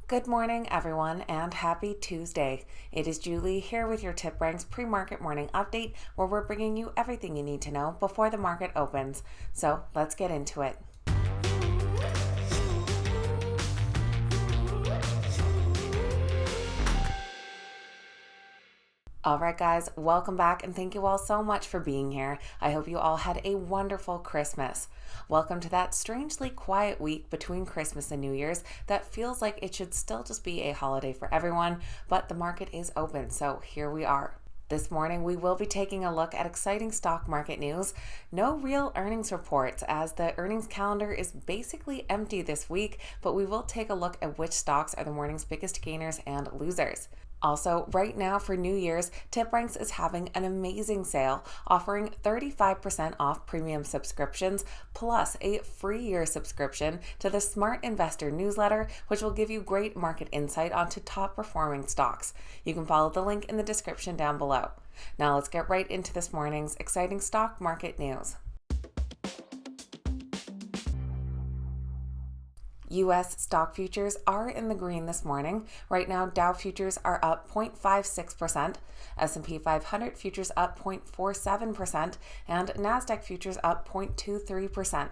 Good morning, everyone, and happy Tuesday. It is Julie here with your TipRanks pre-market morning update, where we're bringing you everything you need to know before the market opens. So let's get into it. Alright guys, welcome back and thank you all so much for being here. I hope you all had a wonderful Christmas. Welcome to that strangely quiet week between Christmas and New Year's that feels like it should still just be a holiday for everyone, but the market is open, so here we are. This morning, we will be taking a look at exciting stock market news. No real earnings reports, as the earnings calendar is basically empty this week, but we will take a look at which stocks are the morning's biggest gainers and losers. Also, right now for New Year's, TipRanks is having an amazing sale, offering 35% off premium subscriptions plus a free year subscription to the Smart Investor newsletter, which will give you great market insight onto top performing stocks. You can follow the link in the description down below. Now let's get right into this morning's exciting stock market news. U.S. stock futures are in the green this morning. Right now, Dow futures are up 0.56%, S&P 500 futures up 0.47%, and NASDAQ futures up 0.23%.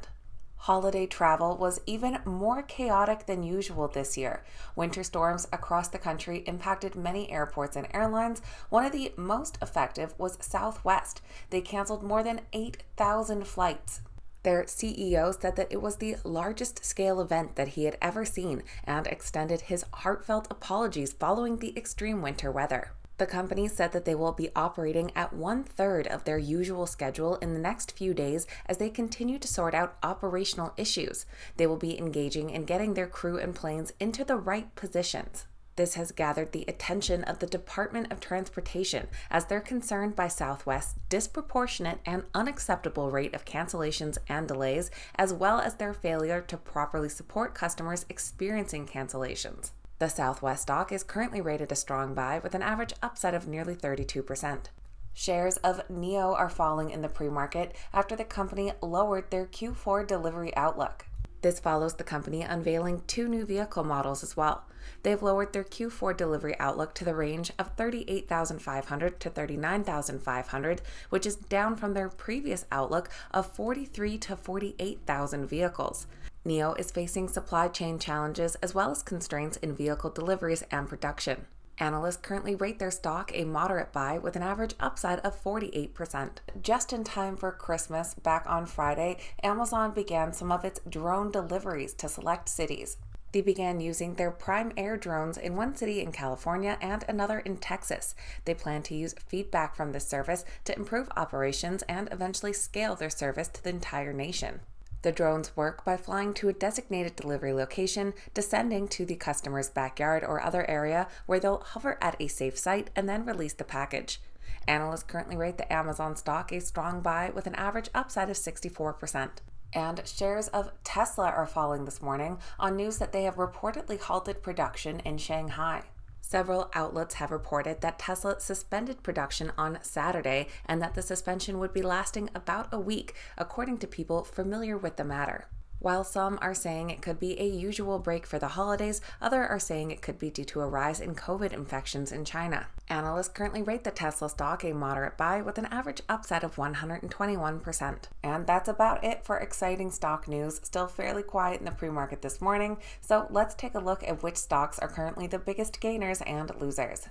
Holiday travel was even more chaotic than usual this year. Winter storms across the country impacted many airports and airlines. One of the most effective was Southwest. They canceled more than 8,000 flights. Their CEO said that it was the largest scale event that he had ever seen and extended his heartfelt apologies following the extreme winter weather. The company said that they will be operating at 1/3 of their usual schedule in the next few days as they continue to sort out operational issues. They will be engaging in getting their crew and planes into the right positions. This has gathered the attention of the Department of Transportation as they're concerned by Southwest's disproportionate and unacceptable rate of cancellations and delays, as well as their failure to properly support customers experiencing cancellations. The Southwest stock is currently rated a strong buy with an average upside of nearly 32%. Shares of NIO are falling in the pre-market after the company lowered their Q4 delivery outlook. This follows the company unveiling 2 new vehicle models as well. They've lowered their Q4 delivery outlook to the range of 38,500 to 39,500, which is down from their previous outlook of 43,000 to 48,000 vehicles. NIO is facing supply chain challenges as well as constraints in vehicle deliveries and production. Analysts currently rate their stock a moderate buy with an average upside of 48%. Just in time for Christmas, back on Friday, Amazon began some of its drone deliveries to select cities. They began using their Prime Air drones in one city in California and another in Texas. They plan to use feedback from this service to improve operations and eventually scale their service to the entire nation. The drones work by flying to a designated delivery location, descending to the customer's backyard or other area where they'll hover at a safe site and then release the package. Analysts currently rate the Amazon stock a strong buy with an average upside of 64%. And shares of Tesla are falling this morning on news that they have reportedly halted production in Shanghai. Several outlets have reported that Tesla suspended production on Saturday and that the suspension would be lasting about a week, according to people familiar with the matter. While some are saying it could be a usual break for the holidays, others are saying it could be due to a rise in COVID infections in China. Analysts currently rate the Tesla stock a moderate buy with an average upside of 121%. And that's about it for exciting stock news. Still fairly quiet in the pre-market this morning, so let's take a look at which stocks are currently the biggest gainers and losers.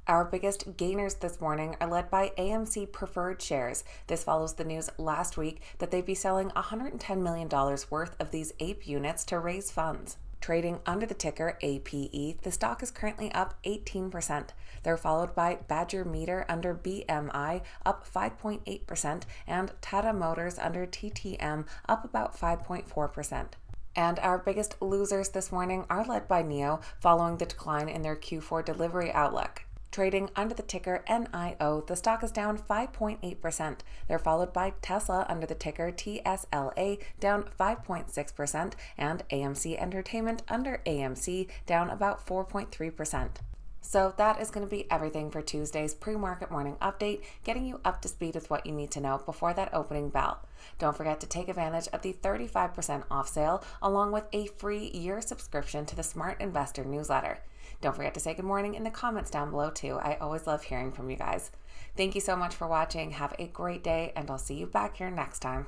Our biggest gainers this morning are led by AMC preferred shares. This follows the news last week that they'd be selling $110 million worth of these APE units to raise funds. Trading under the ticker APE, the stock is currently up 18%. They're followed by Badger Meter under BMI, up 5.8%, and Tata Motors under TTM, up about 5.4%. And our biggest losers this morning are led by NIO, following the decline in their Q4 delivery outlook. Trading under the ticker NIO, the stock is down 5.8%. They're followed by Tesla under the ticker TSLA, down 5.6%, and AMC Entertainment under AMC, down about 4.3%. So that is going to be everything for Tuesday's pre-market morning update, getting you up to speed with what you need to know before that opening bell. Don't forget to take advantage of the 35% off sale, along with a free year subscription to the Smart Investor newsletter. Don't forget to say good morning in the comments down below too. I always love hearing from you guys. Thank you so much for watching. Have a great day, and I'll see you back here next time.